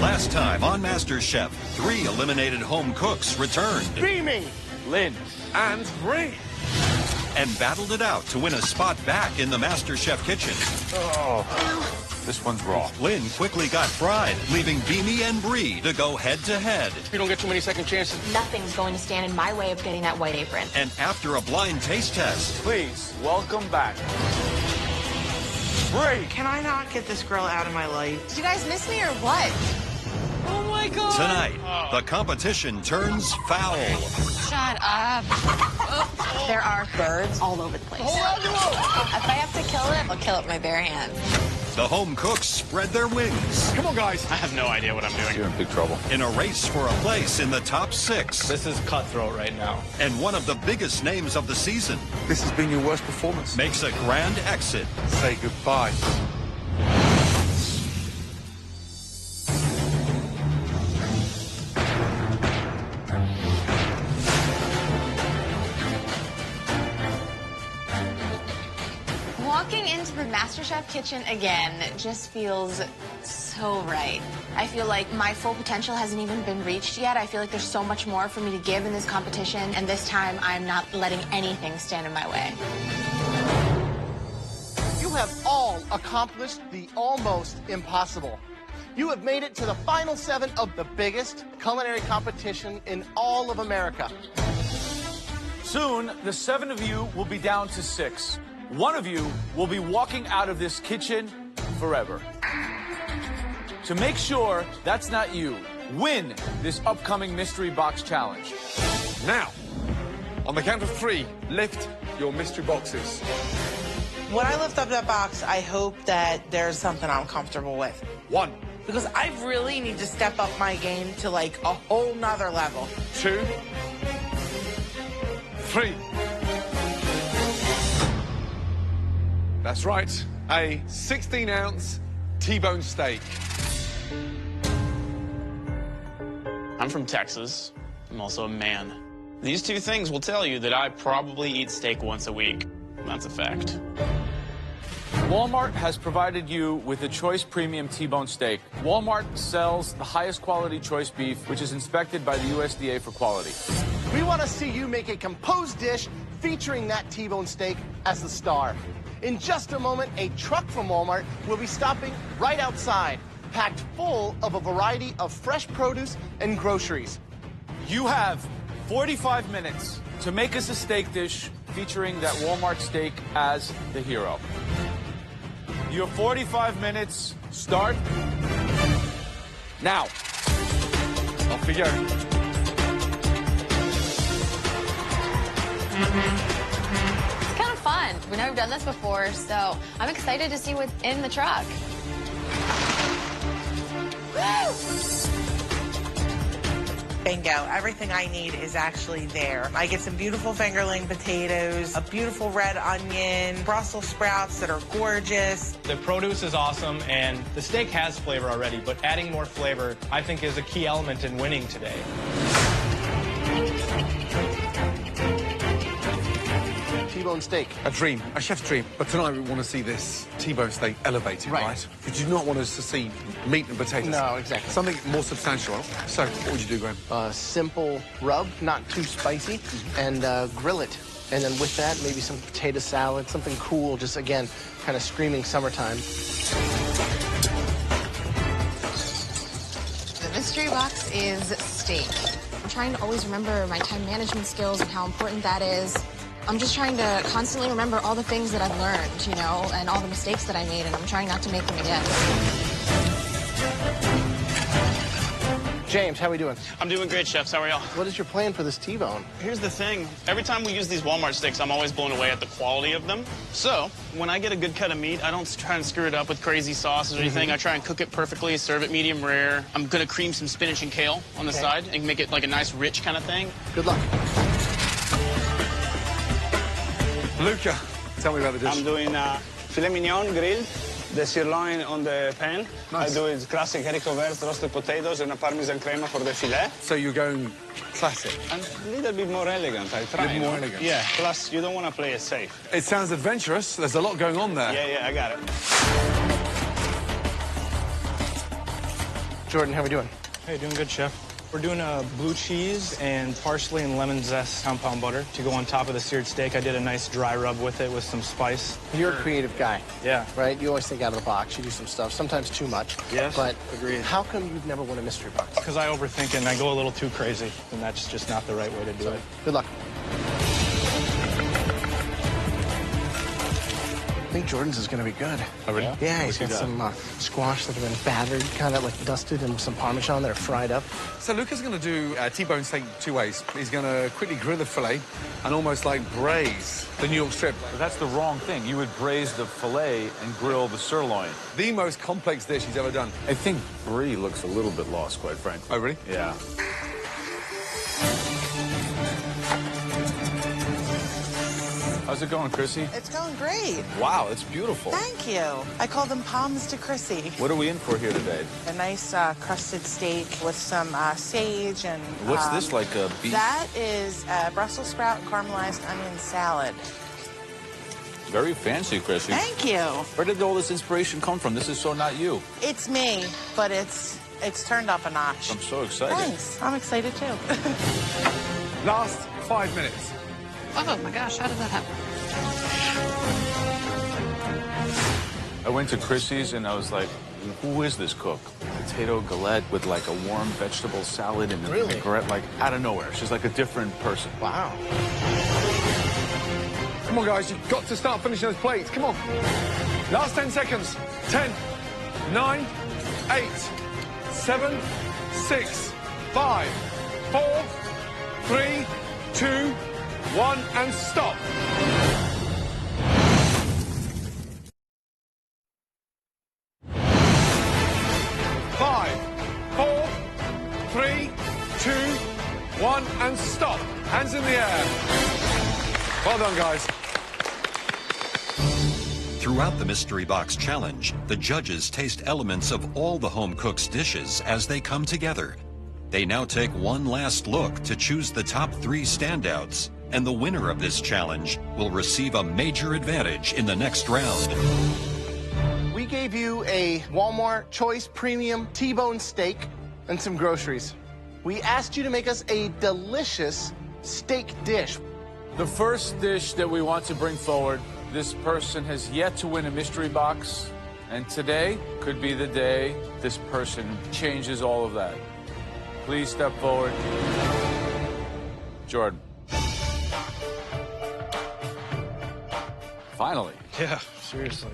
Last time on MasterChef, 3 eliminated home cooks returned. Beaming! Lynn, and Bree. And battled it out to win a spot back in the MasterChef kitchen. Oh, this one's raw. Lynn quickly got fried, leaving Beamy and Bree to go head-to-head. You don't get too many second chances. Nothing's going to stand in my way of getting that white apron. And after a blind taste test, Please, welcome back. Bree. Can I not get this girl out of my life? Did you guys miss me or what? Oh my God. tonight, the competition turns foul. Shut up. There are birds all over the place. If I have to kill it, I'll kill it with my bare hands. The home cooks spread their wings Come on, guys. I have no idea what I'm doing. You're in big trouble. in a race for a place in the top 6. This is cutthroat right now. And one of the biggest names of the season This has been your worst performance. makes a grand exit. Say goodbye. Walking into the MasterChef kitchen again just feels so right. I feel like my full potential hasn't even been reached yet. I feel like there's so much more for me to give in this competition, and this time I'm not letting anything stand in my way. You have all accomplished the almost impossible. You have made it to the final 7 of the biggest culinary competition in all of America. Soon, the 7 of you will be down to 6. One of you will be walking out of this kitchen forever. To make sure that's not you, win this upcoming mystery box challenge. Now, on the count of 3, lift your mystery boxes. When I lift up that box, I hope that there's something I'm comfortable with. 1, Because I really need to step up my game to like a whole nother level. 2, 3. That's right, a 16-ounce T-bone steak. I'm from Texas. I'm also a man. These 2 things will tell you that I probably eat steak once a week. That's a fact. Walmart has provided you with a Choice Premium T-bone steak. Walmart sells the highest quality choice beef, which is inspected by the USDA for quality. We want to see you make a composed dish featuring that T-bone steak as the star. In just a moment, a truck from Walmart will be stopping right outside, packed full of a variety of fresh produce and groceries. You have 45 minutes to make us a steak dish featuring that Walmart steak as the hero. Your 45 minutes start now. Off we go. It's kind of fun. We've never done this before, so I'm excited to see what's in the truck. Bingo. Everything I need is actually there. I get some beautiful fingerling potatoes, a beautiful red onion, Brussels sprouts that are gorgeous. The produce is awesome, and the steak has flavor already, but adding more flavor, I think, is a key element in winning today. T-bone steak. A dream, a chef's dream. But tonight we want to see this T-bone steak elevated, right? You do not want us to see meat and potatoes. No, exactly. Something more substantial. So, what would you do, Graham? Simple rub, not too spicy, and grill it. And then with that, maybe some potato salad, something cool, just again, kind of screaming summertime. The mystery box is steak. I'm trying to always remember my time management skills and how important that is. I'm just trying to constantly remember all the things that I've learned, you know, and all the mistakes that I made, and I'm trying not to make them again. James, how we doing? I'm doing great, chefs. How are y'all? What is your plan for this T-bone? Here's the thing. Every time we use these Walmart steaks, I'm always blown away at the quality of them. So, when I get a good cut of meat, I don't try and screw it up with crazy sauces or anything. I try and cook it perfectly, serve it medium rare. I'm gonna cream some spinach and kale on the side and make it like a nice, rich kind of thing. Good luck. Luca, tell me about the dish. I'm doing filet mignon grilled, the sirloin on the pan. Nice. I do it classic haricot vert, roasted potatoes, and a parmesan crema for the filet. So you're going classic. And a little bit more elegant, I try. A little more you know? elegant. Yeah, plus you don't want to play it safe. It sounds adventurous. There's a lot going on there. Yeah, I got it. Jordan, how we doing? Hey, doing good, Chef. We're doing a blue cheese and parsley and lemon zest compound butter to go on top of the seared steak. I did a nice dry rub with it with some spice. You're a creative guy. Yeah. Right? You always think out of the box. You do some stuff, sometimes too much. Yes, But agreed. how come you've never won a mystery box? Because I overthink it and I go a little too crazy, and that's just not the right way to do it. Good luck. I think Jordan's is going to be good. Oh, really? Yeah, he's What's got he got? some squash that have been battered, kind of like dusted, and some Parmesan that are fried up. So Luca's going to do T-bone steak two ways. He's going to quickly grill the fillet and almost like braise the New York strip. But that's the wrong thing. You would braise the filet and grill the sirloin. The most complex dish he's ever done. I think Brie looks a little bit lost, quite frankly. Oh, really? Yeah. How's it going, Chrissy? It's going great. Wow, it's beautiful. Thank you. I call them palms to Chrissy. What are we in for here today? A nice crusted steak with some sage and... What's this, like a beef? That is Brussels sprout caramelized onion salad. Very fancy, Chrissy. Thank you. Where did all this inspiration come from? This is so not you. It's me, but it's turned up a notch. I'm so excited. Thanks. I'm excited, too. Last 5 minutes. Oh my gosh, how did that happen? I went to Chrissy's and I was like, who is this cook? Potato galette with like a warm vegetable salad and a vinaigrette, like out of nowhere. She's like a different person. Wow. Come on, guys, you've got to start finishing those plates. Come on. Last 10 seconds. 10, 9, 8, 7, 6, 5, 4, 3, 2, 1, and stop. Five, 4, 3, 2, 1, and stop. Hands in the air. Well done, guys. Throughout the Mystery Box Challenge, the judges taste elements of all the home cook's dishes as they come together. They now take one last look to choose the top 3 standouts, and the winner of this challenge will receive a major advantage in the next round. We gave you a Walmart Choice Premium T-bone steak and some groceries. We asked you to make us a delicious steak dish. The first dish that we want to bring forward, this person has yet to win a mystery box, and today could be the day this person changes all of that. Please step forward. Jordan. Finally. Yeah, seriously.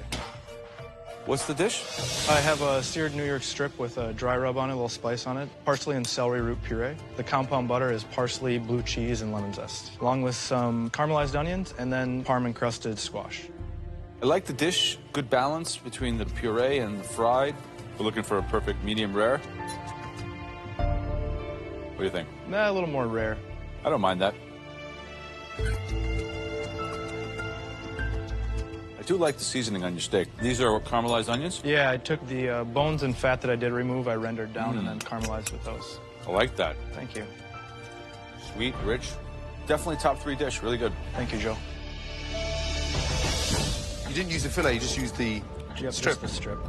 What's the dish? I have a seared New York strip with a dry rub on it, a little spice on it, parsley and celery root puree. The compound butter is parsley, blue cheese, and lemon zest, along with some caramelized onions and then parm-encrusted squash. I like the dish. Good balance between the puree and the fried. We're looking for a perfect medium rare. What do you think? Nah, a little more rare. I don't mind that. I do like the seasoning on your steak. These are caramelized onions? Yeah, I took the bones and fat that I did remove, I rendered down and then caramelized with those. I like that. Thank you. Sweet, rich. Definitely top 3 dish. Really good. Thank you, Joe. You didn't use the fillet, you just used the Yep, strip. just the strip.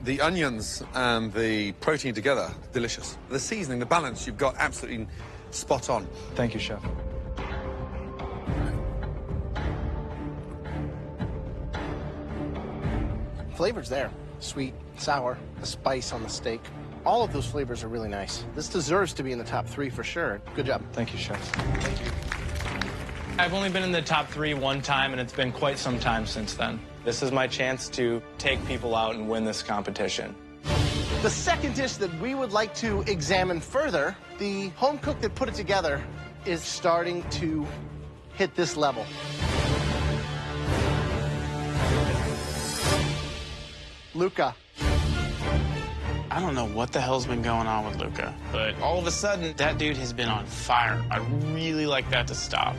The onions and the protein together, delicious. The seasoning, the balance, you've got absolutely spot on. Thank you, Chef. Flavor's there. Sweet, sour, the spice on the steak. All of those flavors are really nice. This deserves to be in the top 3 for sure. Good job. Thank you, Chef. I've only been in the top 3 one time, and it's been quite some time since then. This is my chance to take people out and win this competition. The second dish that we would like to examine further, the home cook that put it together is starting to hit this level. Luca. I don't know what the hell's been going on with Luca, but all of a sudden, that dude has been on fire. I really like that to stop.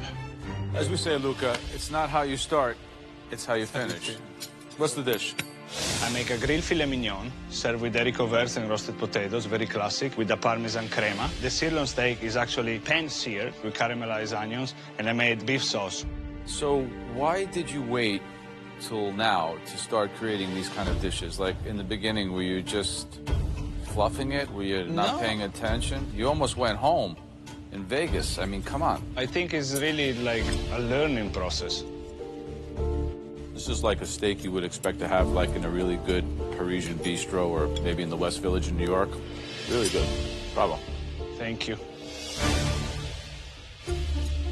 As we say, Luca, it's not how you start, it's how you finish. What's the dish? I make a grilled filet mignon, served with haricots verts and roasted potatoes, very classic, with the Parmesan crema. The sirloin steak is actually pan-seared with caramelized onions, and I made beef sauce. So why did you wait till now to start creating these kind of dishes? Like in the beginning, were you just fluffing it? Were you not paying attention? You almost went home in Vegas. I mean, come on. I think it's really like a learning process. This is like a steak you would expect to have like in a really good Parisian bistro or maybe in the West Village in New York. Really good. Bravo. Thank you.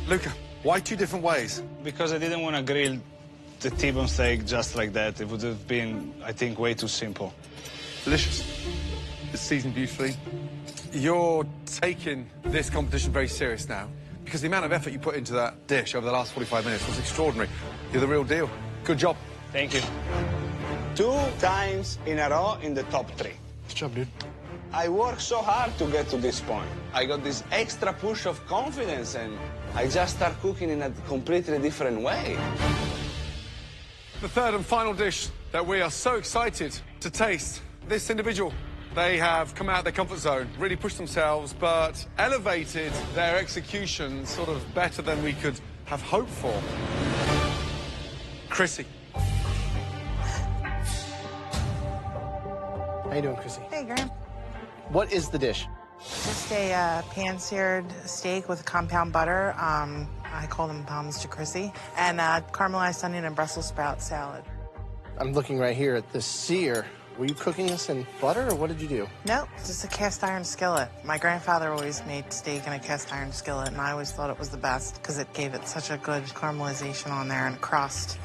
Luca, why two different ways? Because I didn't want to grill the T-bone steak just like that. It would have been, I think, way too simple. Delicious. It's seasoned beautifully. You're taking this competition very serious now because the amount of effort you put into that dish over the last 45 minutes was extraordinary. You're the real deal. Good job. Thank you. 2 times in a row in the top 3. Good job, dude. I worked so hard to get to this point. I got this extra push of confidence and I just start cooking in a completely different way. The third and final dish that we are so excited to taste. This individual, they have come out of their comfort zone, really pushed themselves, but elevated their execution sort of better than we could have hoped for. Chrissy. How you doing, Chrissy? Hey, Graham. What is the dish? Just a pan-seared steak with compound butter. I call them palms to Chrissy. And caramelized onion and Brussels sprout salad. I'm looking right here at the sear. Were you cooking this in butter, or what did you do? Nope, just a cast iron skillet. My grandfather always made steak in a cast iron skillet, and I always thought it was the best because it gave it such a good caramelization on there and crust.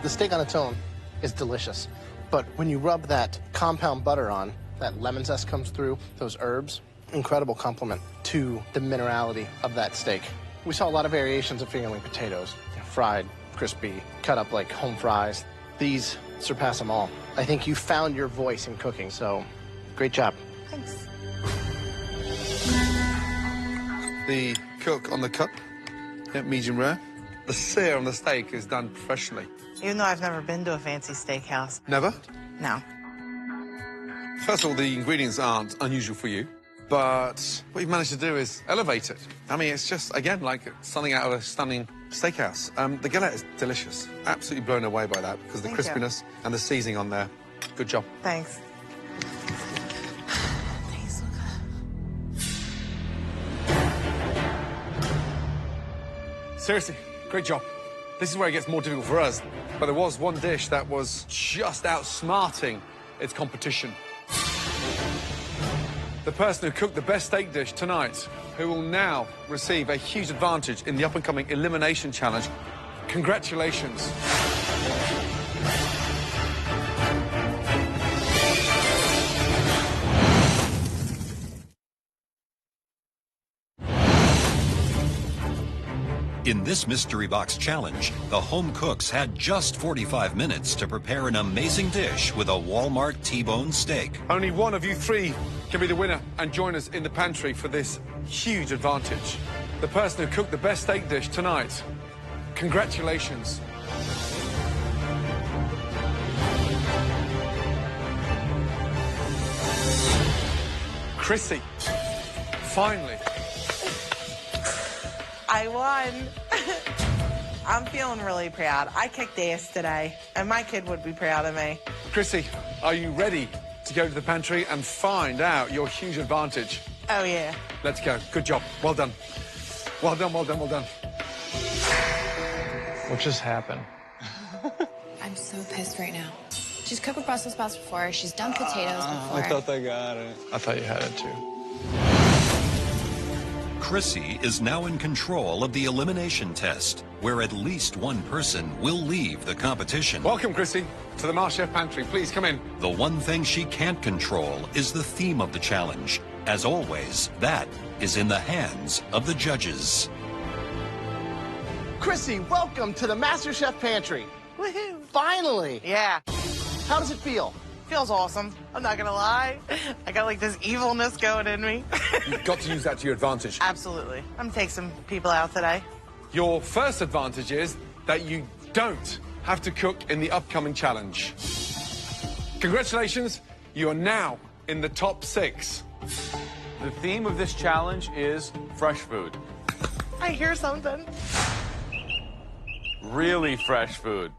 The steak on its own is delicious, but when you rub that compound butter on, that lemon zest comes through, those herbs, incredible complement to the minerality of that steak. We saw a lot of variations of fingerling potatoes, fried, crispy, cut up like home fries. These surpass them all. I think you found your voice in cooking, so great job. Thanks. The cook on the cup, medium rare. The sear on the steak is done professionally. Even though I've never been to a fancy steakhouse. Never? No. First of all, the ingredients aren't unusual for you, but what you've managed to do is elevate it. I mean, it's just, again, like something out of a stunning steakhouse. The galette is delicious. Absolutely blown away by that because of the crispiness and the seasoning on there. Good job. Thanks. Thanks, Luca. Seriously, great job. This is where it gets more difficult for us. But there was one dish that was just outsmarting its competition. The person who cooked the best steak dish tonight, who will now receive a huge advantage in the up-and-coming elimination challenge. Congratulations. In this mystery box challenge, the home cooks had just 45 minutes to prepare an amazing dish with a Walmart T-bone steak. Only one of you three can be the winner and join us in the pantry for this huge advantage. The person who cooked the best steak dish tonight. Congratulations. Chrissy, finally. I won. I'm feeling really proud. I kicked ass today, and my kid would be proud of me. Chrissy, are you ready to go to the pantry and find out your huge advantage? Oh, yeah. Let's go. Good job. Well done. Well done, well done, well done. What just happened? I'm so pissed right now. She's cooked with Brussels sprouts before. She's done potatoes before. I thought I got it. I thought you had it too. Chrissy is now in control of the elimination test, where at least one person will leave the competition. Welcome, Chrissy, to the MasterChef pantry. Please come in. The one thing she can't control is the theme of the challenge. As always, that is in the hands of the judges. Chrissy, welcome to the MasterChef pantry. Woohoo. Finally. Yeah. How does it feel? Feels awesome. I'm not gonna lie. I got like this evilness going in me. You've got to use that to your advantage. Absolutely. I'm gonna take some people out today. Your first advantage is that you don't have to cook in the upcoming challenge. Congratulations, you are now in the top 6. The theme of this challenge is fresh food. I hear something. Really fresh food.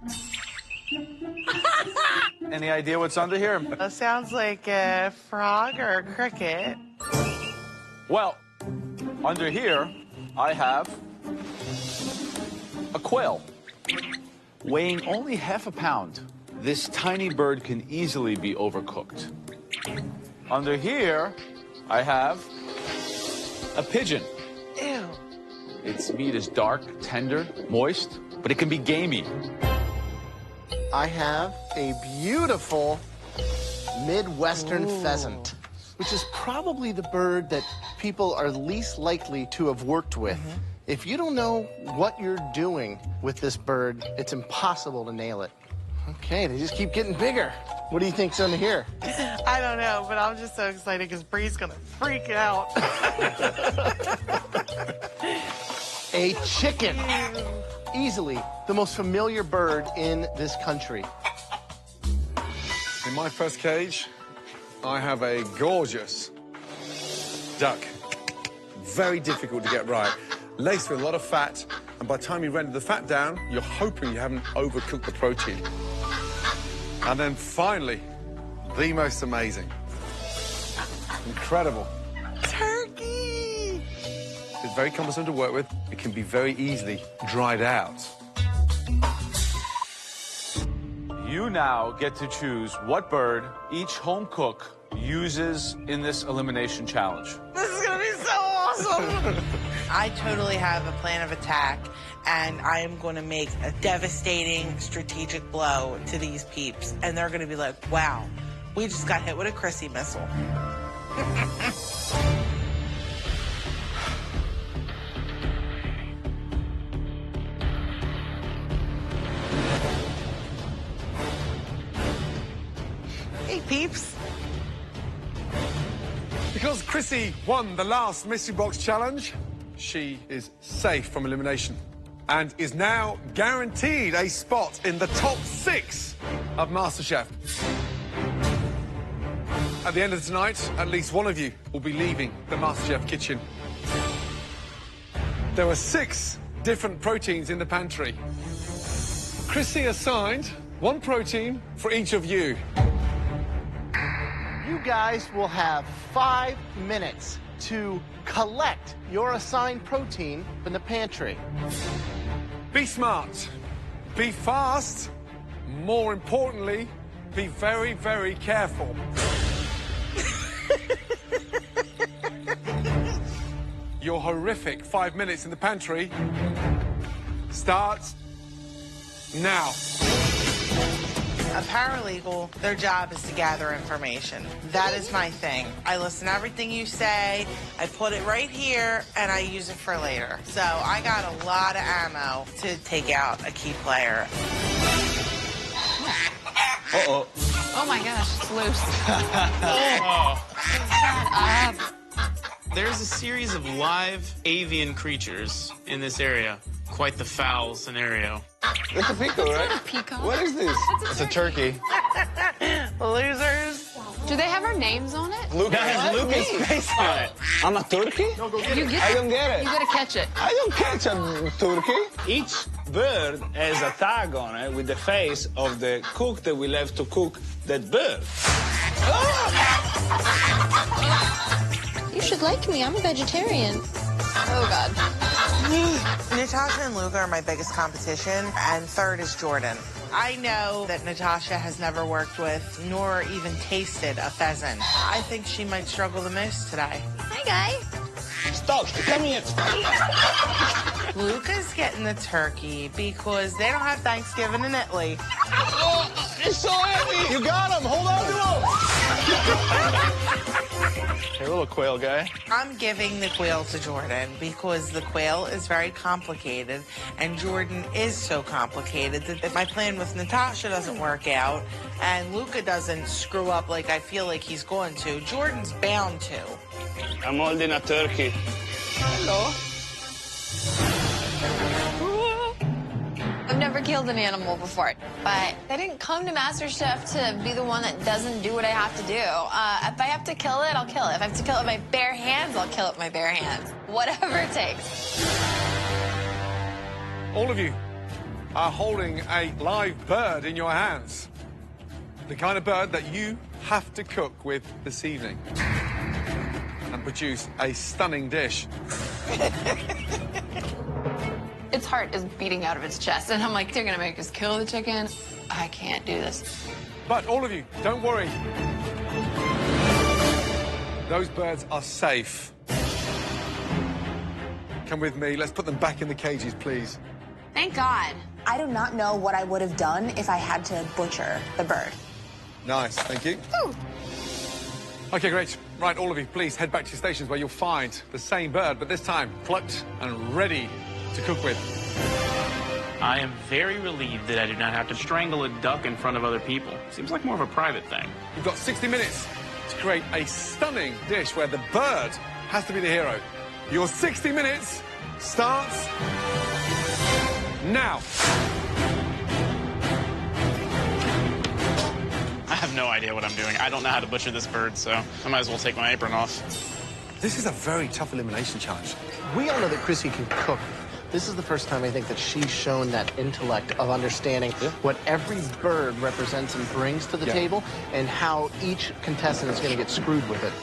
Any idea what's under here? That sounds like a frog or a cricket. Well, under here, I have a quail. Weighing only half a pound, this tiny bird can easily be overcooked. Under here, I have a pigeon. Ew. Its meat is dark, tender, moist, but it can be gamey. I have a beautiful Midwestern pheasant, which is probably the bird that people are least likely to have worked with. If you don't know what you're doing with this bird, it's impossible to nail it. Okay, they just keep getting bigger. What do you think's under here? I don't know, but I'm just so excited because Bree's gonna freak out. A chicken. Easily the most familiar bird in this country. In my first cage, I have a gorgeous duck. Very difficult to get right. Laced with a lot of fat, and by the time you render the fat down, you're hoping you haven't overcooked the protein. And then finally, the most amazing. Incredible. Turkey! It's very cumbersome to work with. It can be very easily dried out. You now get to choose what bird each home cook uses in this elimination challenge. This is gonna be so awesome! I totally have a plan of attack, and I am going to make a devastating strategic blow to these peeps, and they're going to be like, wow, we just got hit with a Chrissy missile. Hey, peeps. Because Chrissy won the last Mystery Box Challenge, she is safe from elimination and is now guaranteed a spot in the top 6 of MasterChef. At the end of tonight, at least one of you will be leaving the MasterChef kitchen. There were 6 different proteins in the pantry. Chrissy assigned 1 protein for each of you. You guys will have 5 minutes to collect your assigned protein from the pantry. Be smart, be fast, more importantly, be very, very careful. Your horrific 5 minutes in the pantry starts now. A paralegal, their job is to gather information. That is my thing. I listen to everything you say, I put it right here, and I use it for later. So I got a lot of ammo to take out a key player. Oh my gosh, it's loose. There's a series of live avian creatures in this area. Quite the foul scenario. It's a peacock, right? Not a peacock. What is this? It's a turkey. Losers. Do they have our names on it? Luke has Lucas' face on it. I'm a turkey? You get I don't get it. You gotta catch it. I don't catch a turkey. Each bird has a tag on it with the face of the cook that will have to cook that bird. You should like me. I'm a vegetarian. Oh, God. Natasha and Luca are my biggest competition, and third is Jordan. I know that Natasha has never worked with nor even tasted a pheasant. I think she might struggle the most today. Hi, guy. Stop. Come here. Luca's getting the turkey because they don't have Thanksgiving in Italy. Oh, it's so heavy. You got him. Hold on to him. Hey, little quail guy. I'm giving the quail to Jordan because the quail is very complicated, and Jordan is so complicated that if my plan with Natasha doesn't work out and Luca doesn't screw up like I feel like he's going to, Jordan's bound to. I'm holding a turkey. Hello. I've never killed an animal before, but I didn't come to MasterChef to be the one that doesn't do what I have to do. If I have to kill it, I'll kill it. If I have to kill it with my bare hands, I'll kill it with my bare hands. Whatever it takes. All of you, are holding a live bird in your hands. The kind of bird that you have to cook with this evening and produce a stunning dish. Its heart is beating out of its chest, and I'm like, they're gonna make us kill the chicken. I can't do this. But all of you, don't worry. Those birds are safe. Come with me. Let's put them back in the cages, please. Thank God. I do not know what I would have done if I had to butcher the bird. Nice, thank you. Ooh. Okay, great. Right, all of you, please head back to your stations where you'll find the same bird, but this time plucked and ready to cook with. I am very relieved that I do not have to strangle a duck in front of other people. Seems like more of a private thing. You've got 60 minutes to create a stunning dish where the bird has to be the hero. Your 60 minutes starts now. I have no idea what I'm doing. I don't know how to butcher this bird, so I might as well take my apron off. This is a very tough elimination challenge. We all know that Chrissy can cook. This is the first time I think that she's shown that intellect of understanding what every bird represents and brings to the table and how each contestant is going to get screwed with it.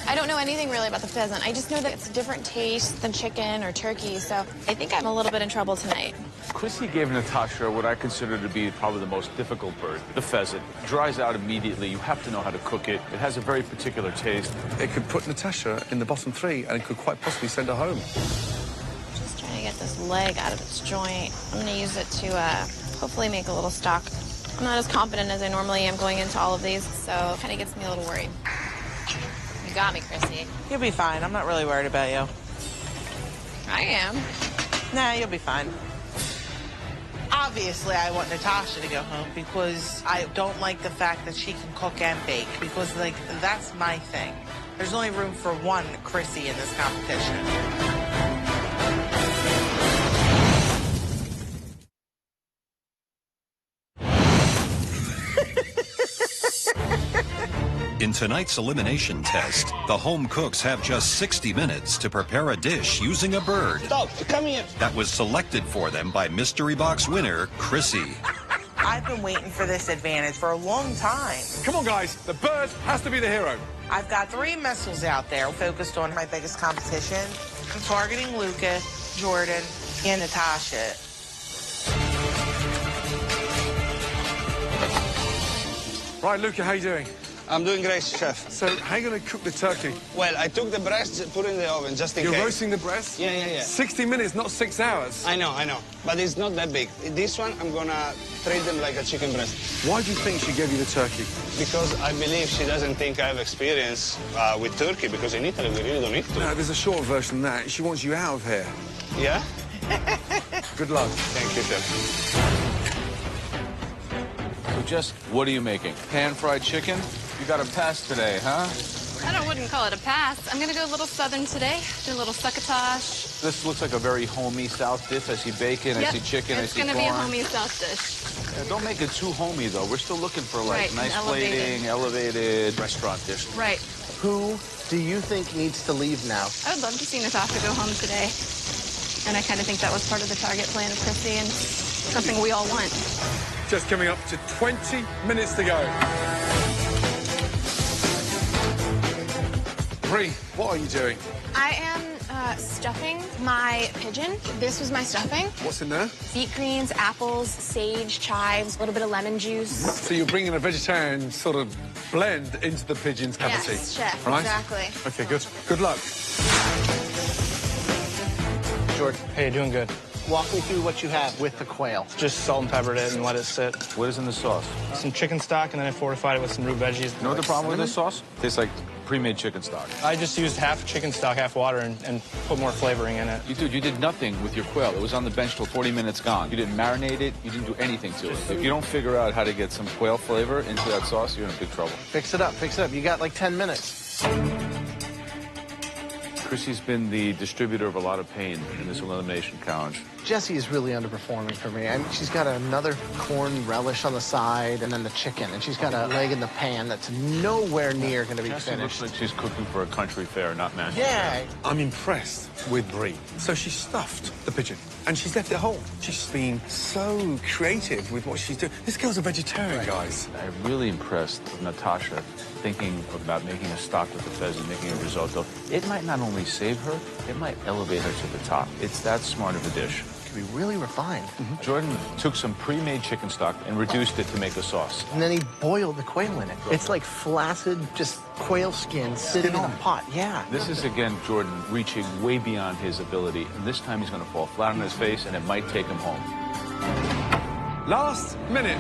I don't know anything really about the pheasant. I just know that it's a different taste than chicken or turkey, so I think I'm a little bit in trouble tonight. Chrissy gave Natasha what I consider to be probably the most difficult bird, the pheasant. Dries out immediately. You have to know how to cook it. It has a very particular taste. It could put Natasha in the bottom three and it could quite possibly send her home. Just trying to get this leg out of its joint. I'm going to use it to hopefully make a little stock. I'm not as confident as I normally am going into all of these, so it kind of gets me a little worried. You got me, Chrissy. You'll be fine. I'm not really worried about you. I am. Nah, you'll be fine. Obviously, I want Natasha to go home because I don't like the fact that she can cook and bake because, like, that's my thing. There's only room for one Chrissy in this competition. In tonight's elimination test, the home cooks have just 60 minutes to prepare a dish using a bird. Stop, come here. That was selected for them by Mystery Box winner, Chrissy. I've been waiting for this advantage for a long time. Come on, guys. The bird has to be the hero. I've got 3 missiles out there focused on my biggest competition. I'm targeting Luca, Jordan, and Natasha. Right, Luca, how you doing? I'm doing great, Chef. So, how are you going to cook the turkey? Well, I took the breast, put it in the oven, just in case. You're roasting the breast? Yeah. 60 minutes, not 6 hours. I know. But it's not that big. This one, I'm gonna treat them like a chicken breast. Why do you think she gave you the turkey? Because I believe she doesn't think I have experience with turkey, because in Italy, we really don't eat turkey. No, there's a short version of that. She wants you out of here. Yeah? Good luck. Thank you, Chef. So, Jess, what are you making? Pan-fried chicken? You got a pass today, huh? I wouldn't call it a pass. I'm gonna go a little southern today. Do a little succotash. This looks like a very homey South dish. I see bacon, I see chicken, I see corn. It's gonna be a homey South dish. Yeah, don't make it too homey, though. We're still looking for, like, Right, nice elevated. plating, elevated restaurant dish. Right. Who do you think needs to leave now? I would love to see Natasha go home today. And I kind of think that was part of the target plan of Chrissy and something we all want. Just coming up to 20 minutes to go. Bree, what are you doing? I am stuffing my pigeon. This was my stuffing. What's in there? Beet greens, apples, sage, chives, a little bit of lemon juice. So you're bringing a vegetarian sort of blend into the pigeon's cup of tea? Yes, chef, right? exactly. Okay, good. Good luck. Jordan, Hey, doing good. walk me through what you have with the quail. Just salt and peppered it and let it sit. What is in the sauce? Some chicken stock, and then I fortified it with some root veggies. You know what the problem with this sauce? Tastes like pre-made chicken stock. I just used half chicken stock, half water, and put more flavoring in it. You did nothing with your quail. It was on the bench till 40 minutes gone. You didn't marinate it. You didn't do anything to it. If you don't figure out how to get some quail flavor into that sauce, you're in big trouble. Fix it up, fix it up. You got like 10 minutes. Chrissy's been the distributor of a lot of pain in this elimination challenge. Jessie is really underperforming for me. I mean, she's got another corn relish on the side and then the chicken, and she's got a leg in the pan that's nowhere near going to be Jessie finished. looks like she's cooking for a country fair, not MasterChef. Yeah. I'm impressed with Brie. So she stuffed the pigeon, and she's left it whole. She's been so creative with what she's doing. This girl's a vegetarian, guys. I'm really impressed with Natasha thinking about making a stock with the pheasant, making a risotto. It might not only save her, it might elevate her to the top. It's that smart of a dish. It can be really refined. Jordan took some pre-made chicken stock and reduced it to make a sauce. And then he boiled the quail in it. It's like flaccid, just quail skin sitting in a pot. Yeah. This is, again, Jordan reaching way beyond his ability, and this time he's going to fall flat on his face, and it might take him home. Last minute.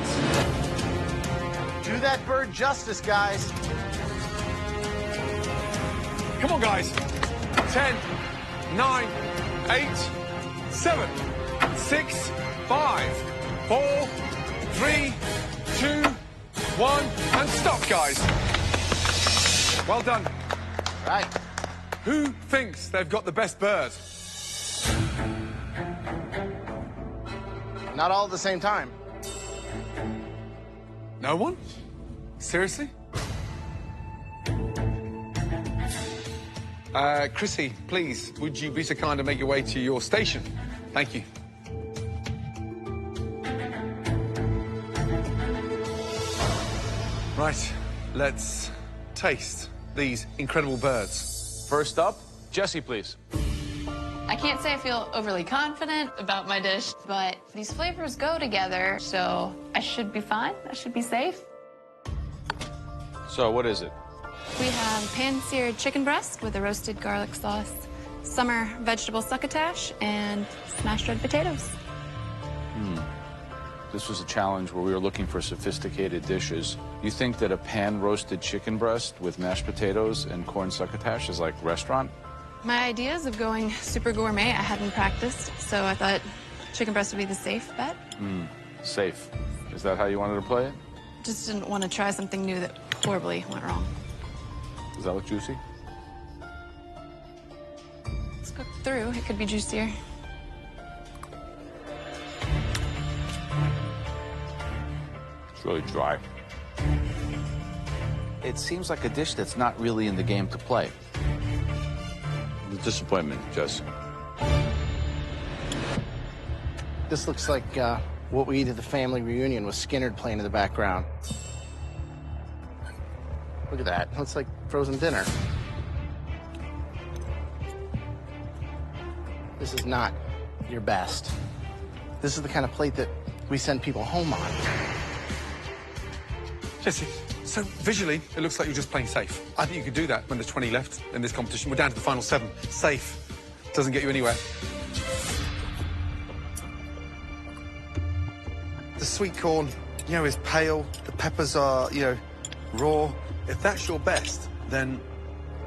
Do that bird justice, guys. Come on, guys. 10, 9, 8, 7, 6, 5, 4, 3, 2, 1, and stop, guys. Well done. Right. Who thinks they've got the best bird? Not all at the same time. No one? Seriously? Chrissy, please, would you be so kind to make your way to your station? Thank you. Right, let's taste these incredible birds. First up, Jessie, please. I can't say I feel overly confident about my dish, but these flavors go together, so I should be fine. I should be safe. So, what is it? We have pan-seared chicken breast with a roasted garlic sauce, summer vegetable succotash, and smashed red potatoes. This was a challenge where we were looking for sophisticated dishes. You think that a pan-roasted chicken breast with mashed potatoes and corn succotash is like restaurant? My ideas of going super gourmet I hadn't practiced, so I thought chicken breast would be the safe bet. Safe. Is that how you wanted to play it? Just didn't want to try something new that horribly went wrong. Does that look juicy? It's cooked through. It could be juicier. It's really dry. It seems like a dish that's not really in the game to play. The disappointment, Jess. This looks like what we eat at the family reunion with Skinner playing in the background. Look at that. Looks like frozen dinner. This is not your best. This is the kind of plate that we send people home on. Jessie, so visually, it looks like you're just playing safe. I think you could do that when there's 20 left in this competition. We're down to the final 7. Safe doesn't get you anywhere. The sweet corn, you know, is pale. The peppers are, you know, raw. If that's your best, then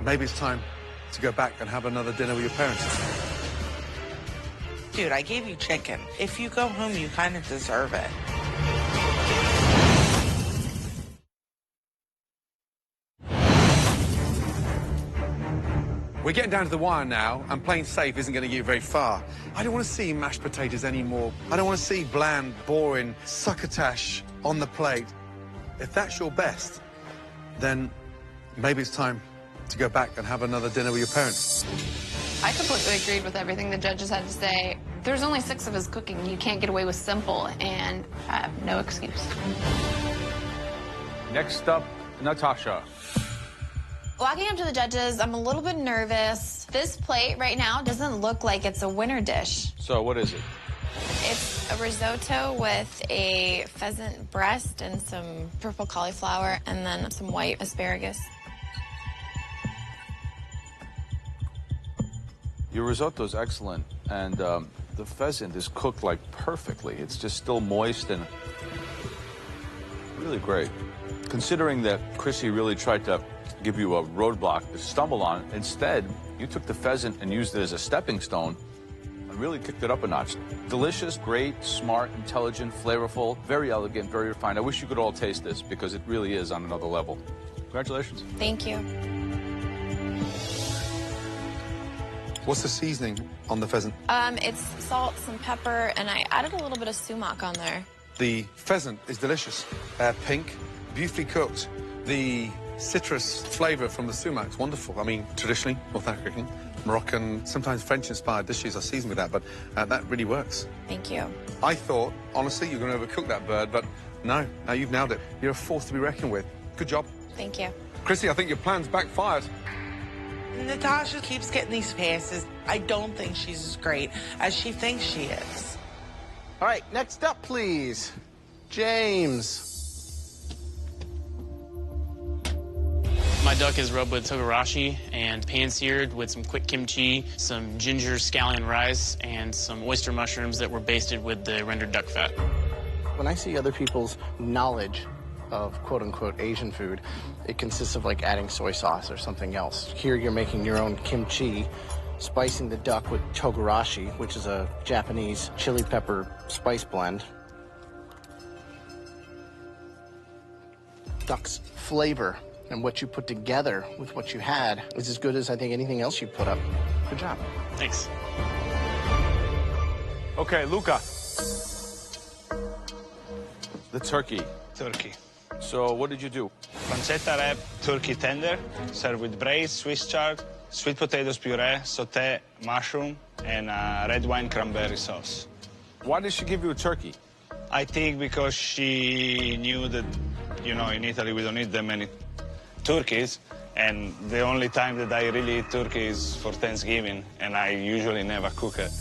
maybe it's time to go back and have another dinner with your parents. Dude, I gave you chicken. If you go home, you kind of deserve it. We're getting down to the wire now, and playing safe isn't going to get you very far. I don't want to see mashed potatoes anymore. I don't want to see bland, boring succotash on the plate. If that's your best, then maybe it's time to go back and have another dinner with your parents. I completely agreed with everything the judges had to say. There's only 6 of us cooking. You can't get away with simple, and I have no excuse. Next up, Natasha. Walking up to the judges, I'm a little bit nervous. This plate right now doesn't look like it's a winner dish. So, what is it? It's a risotto with a pheasant breast and some purple cauliflower and then some white asparagus. Your risotto is excellent, and the pheasant is cooked like perfectly. It's just still moist and really great. Considering that Chrissy really tried to give you a roadblock to stumble on, instead, you took the pheasant and used it as a stepping stone and really kicked it up a notch. Delicious, great, smart, intelligent, flavorful, very elegant, very refined. I wish you could all taste this because it really is on another level. Congratulations. Thank you. What's the seasoning on the pheasant? It's salt, some pepper, and I added a little bit of sumac on there. The pheasant is delicious. Pink, beautifully cooked. The citrus flavour from the sumac is wonderful. I mean, traditionally, North African, Moroccan, sometimes French-inspired dishes are seasoned with that, but that really works. Thank you. I thought, honestly, you're going to overcook that bird, but no, you've nailed it. You're a force to be reckoned with. Good job. Thank you. Chrissy, I think your plan's backfired. Natasha keeps getting these passes. I don't think she's as great as she thinks she is. All right, next up, please. James. My duck is rubbed with togarashi and pan-seared with some quick kimchi, some ginger scallion rice, and some oyster mushrooms that were basted with the rendered duck fat. When I see other people's knowledge of quote-unquote Asian food, it consists of like adding soy sauce or something else. Here you're making your own kimchi, spicing the duck with togarashi, which is a Japanese chili pepper spice blend. Duck's flavor and what you put together with what you had is as good as I think anything else you put up. Good job. Thanks. Okay, Luca. The turkey. Turkey. So what did you do? Pancetta wrap, turkey tender, served with braised Swiss chard, sweet potatoes puree, sauté, mushroom, and red wine cranberry sauce. Why did she give you a turkey? I think because she knew that, you know, in Italy we don't eat that many turkeys, and the only time that I really eat turkey is for Thanksgiving, and I usually never cook it.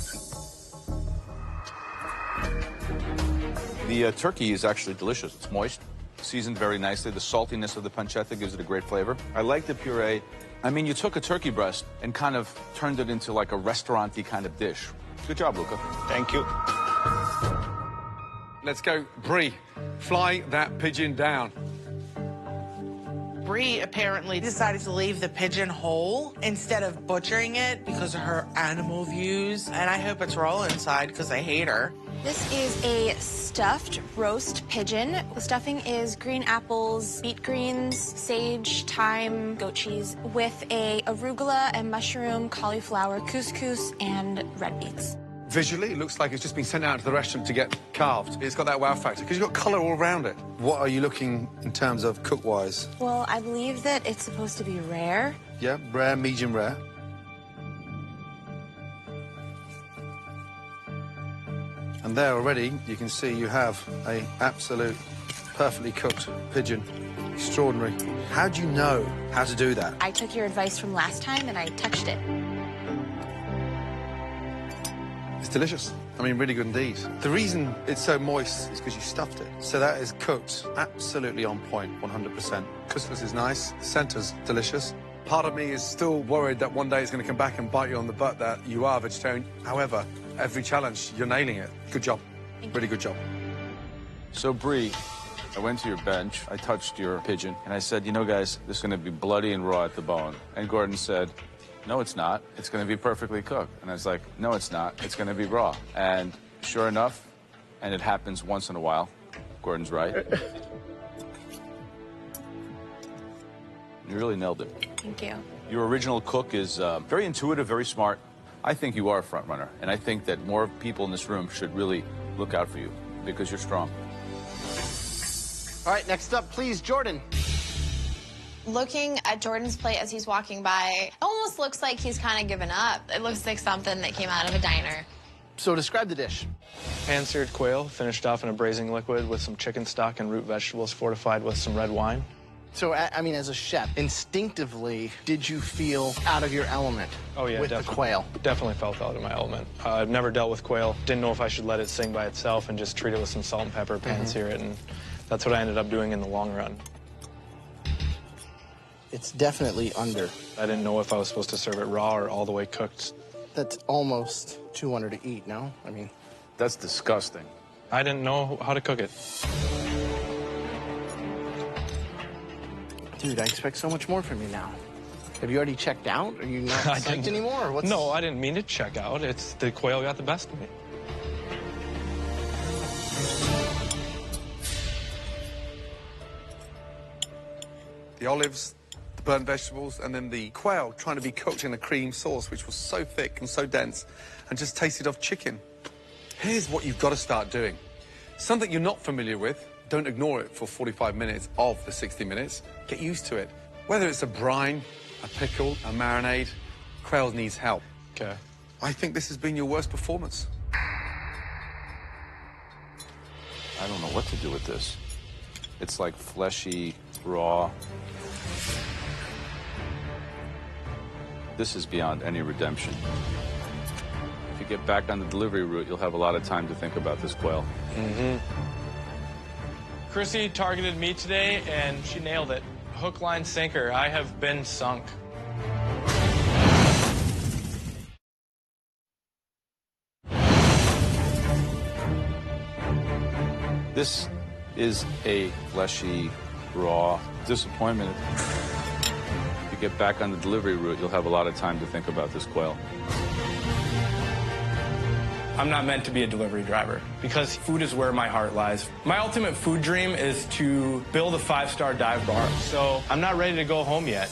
The turkey is actually delicious. It's moist, seasoned very nicely. The saltiness of the pancetta gives it a great flavor. I like the puree. I mean, you took a turkey breast and kind of turned it into like a restaurant-y kind of dish. Good job, Luca. Thank you. Let's go. Brie, fly that pigeon down. Brie apparently decided to leave the pigeon whole instead of butchering it because of her animal views. And I hope it's raw inside because I hate her. This is a stuffed roast pigeon. The stuffing is green apples, beet greens, sage, thyme, goat cheese, with a arugula and mushroom, cauliflower, couscous, and red beets. Visually, it looks like it's just been sent out to the restaurant to get carved. It's got that wow factor, because you've got colour all around it. What are you looking in terms of cook-wise? Well, I believe that it's supposed to be rare. Yeah, rare, medium rare. And there already, you can see you have a absolute perfectly cooked pigeon. Extraordinary. How do you know how to do that? I took your advice from last time and I touched it. It's delicious. I mean, really good indeed. The reason it's so moist is because you stuffed it. So that is cooked absolutely on point, 100%. Couscous is nice. The centre's delicious. Part of me is still worried that one day it's going to come back and bite you on the butt that you are vegetarian. However, every challenge, you're nailing it. Good job. Really good job. So, Brie, I went to your bench, I touched your pigeon, and I said, you know, guys, this is going to be bloody and raw at the bone. And Gordon said, no, it's not. It's going to be perfectly cooked. And I was like, no, it's not. It's going to be raw. And sure enough, and it happens once in a while, Gordon's right. You really nailed it. Thank you. Your original cook is very intuitive, very smart. I think you are a front runner, and I think that more people in this room should really look out for you because you're strong. All right, next up, please, Jordan. Looking at Jordan's plate as he's walking by, almost looks like he's kind of given up. It looks like something that came out of a diner. So describe the dish. Pan-seared quail, finished off in a braising liquid with some chicken stock and root vegetables fortified with some red wine. So, I mean, as a chef, instinctively, did you feel out of your element with the quail? Definitely felt out of my element. I've never dealt with quail. Didn't know if I should let it sing by itself and just treat it with some salt and pepper, pan-sear it, and that's what I ended up doing in the long run. It's definitely under. I didn't know if I was supposed to serve it raw or all the way cooked. That's almost too under to eat, no? I mean... That's disgusting. I didn't know how to cook it. Dude, I expect so much more from you now. Have you already checked out? Are you not psyched anymore? Or what's... No, I didn't mean to check out. It's the quail got the best of me. The olives, the burnt vegetables, and then the quail trying to be cooked in a cream sauce, which was so thick and so dense, and just tasted of chicken. Here's what you've got to start doing. Something you're not familiar with, don't ignore it for 45 minutes of the 60 minutes. Get used to it. Whether it's a brine, a pickle, a marinade, quail needs help. Okay. I think this has been your worst performance. I don't know what to do with this. It's like fleshy, raw. This is beyond any redemption. If you get back on the delivery route, you'll have a lot of time to think about this quail. Mm-hmm. Chrissy targeted me today, and she nailed it. Hook, line, sinker. I have been sunk. This is a fleshy, raw disappointment. If you get back on the delivery route, you'll have a lot of time to think about this quail. I'm not meant to be a delivery driver because food is where my heart lies. My ultimate food dream is to build a 5-star dive bar, so I'm not ready to go home yet.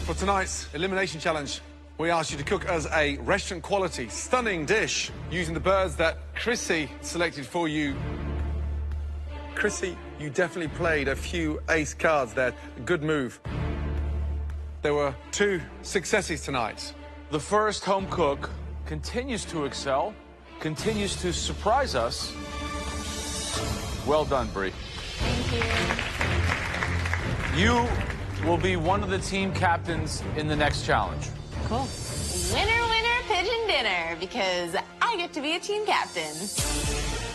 For tonight's elimination challenge, we asked you to cook us a restaurant-quality, stunning dish using the birds that Chrissy selected for you. Chrissy, you definitely played a few ace cards there. Good move. There were 2 successes tonight. The first home cook continues to excel, continues to surprise us. Well done, Bree. Thank you. You will be one of the team captains in the next challenge. Cool. Winner, winner, pigeon dinner, because I get to be a team captain.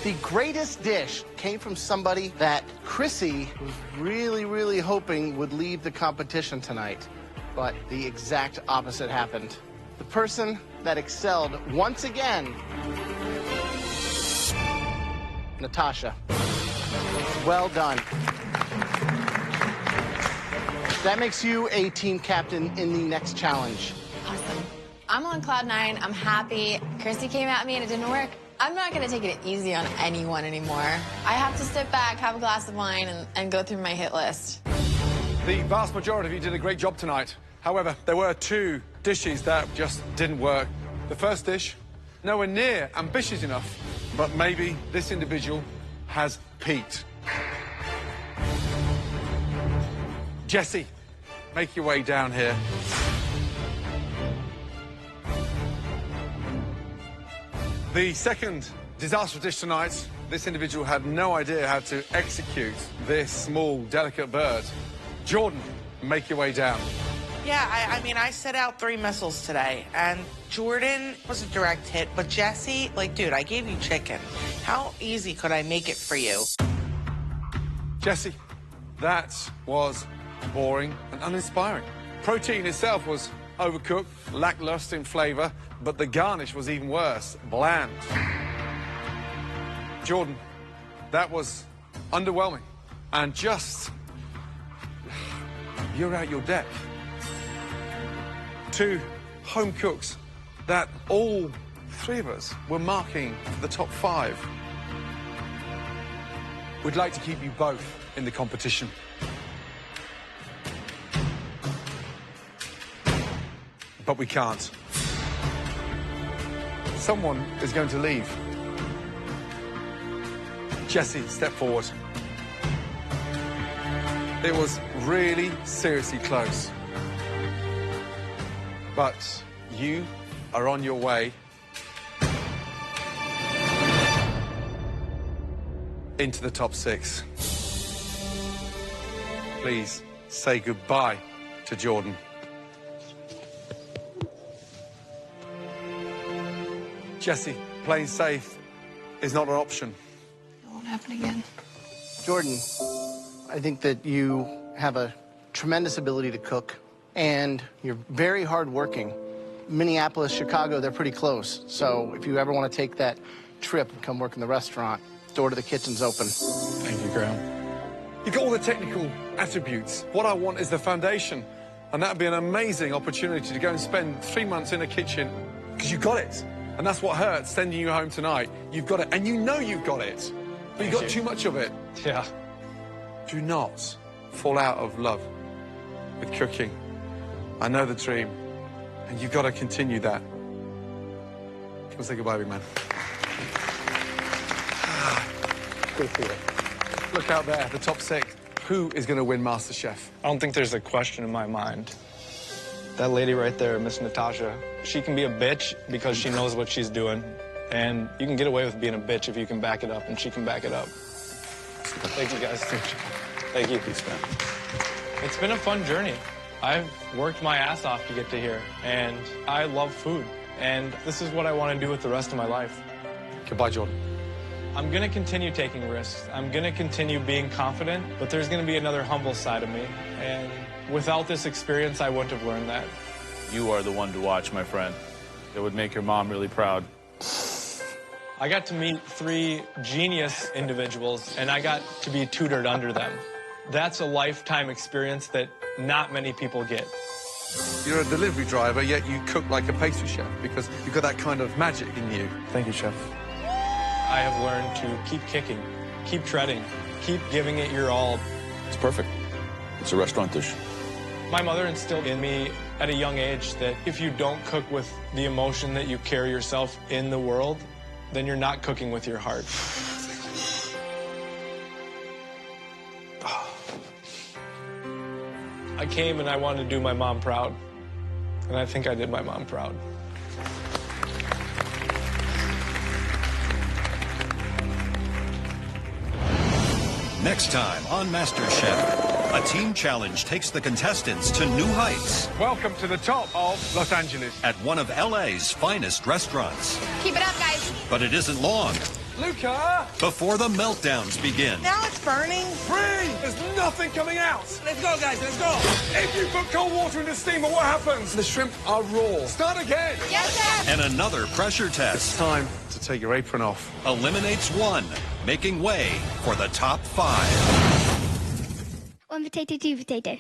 The greatest dish came from somebody that Chrissy was really, really hoping would leave the competition tonight. But the exact opposite happened. The person that excelled once again, Natasha. Well done. That makes you a team captain in the next challenge. Awesome. I'm on cloud 9. I'm happy. Chrissy came at me and it didn't work. I'm not going to take it easy on anyone anymore. I have to sit back, have a glass of wine, and go through my hit list. The vast majority of you did a great job tonight. However, there were 2 dishes that just didn't work. The first dish, nowhere near ambitious enough, but maybe this individual has peaked. Jesse, make your way down here. The second disastrous dish tonight, this individual had no idea how to execute this small, delicate bird. Jordan, make your way down. Yeah, I mean, I set out 3 missiles today, and Jordan was a direct hit, but Jesse, like, dude, I gave you chicken. How easy could I make it for you? Jesse, that was boring and uninspiring. Protein itself was overcooked, lackluster in flavor, but the garnish was even worse, bland. Jordan, that was underwhelming. And just, you're out your depth. 2 home cooks that all 3 of us were marking for the top 5. We'd like to keep you both in the competition. But we can't. Someone is going to leave. Jesse, step forward. It was really seriously close. But you are on your way into the top 6. Please say goodbye to Jordan. Jesse, playing safe is not an option. It won't happen again. Jordan, I think that you have a tremendous ability to cook, and you're very hardworking. Minneapolis, Chicago, they're pretty close. So if you ever want to take that trip and come work in the restaurant, door to the kitchen's open. Thank you, Graham. You've got all the technical attributes. What I want is the foundation. And that would be an amazing opportunity to go and spend 3 months in a kitchen, because you got it. And that's what hurts, sending you home tonight. You've got it, and you know you've got it. But you've got too much of it. Yeah. Do not fall out of love with cooking. I know the dream, and you've got to continue that. Come say goodbye, big man. Good for you. Look out there, the top 6. Who is going to win MasterChef? I don't think there's a question in my mind. That lady right there, Miss Natasha, she can be a bitch because she knows what she's doing. And you can get away with being a bitch if you can back it up, and she can back it up. Thank you, guys. Thank you. It's been a fun journey. I've worked my ass off to get to here, and I love food. And this is what I want to do with the rest of my life. Goodbye, Jordan. I'm going to continue taking risks. I'm going to continue being confident, but there's going to be another humble side of me. And without this experience, I wouldn't have learned that. You are the one to watch, my friend. It would make your mom really proud. I got to meet 3 genius individuals, and I got to be tutored under them. That's a lifetime experience that not many people get. You're a delivery driver, yet you cook like a pastry chef because you've got that kind of magic in you. Thank you, Chef. I have learned to keep kicking, keep treading, keep giving it your all. It's perfect. It's a restaurant dish. My mother instilled in me at a young age that if you don't cook with the emotion that you carry yourself in the world, then you're not cooking with your heart. I came and I wanted to do my mom proud, and I think I did my mom proud. Next time on MasterChef, a team challenge takes the contestants to new heights. Welcome to the top of Los Angeles. At one of LA's finest restaurants. Keep it up, guys. But it isn't long Luca! before the meltdowns begin. Now it's burning. Free! There's nothing coming out. Let's go, guys, let's go. If you put cold water in the steamer, what happens? The shrimp are raw. Start again. Yes, Chef. And another pressure It's test time to take your apron off. eliminates one, making way for the top 5. 1 potato, 2 potato.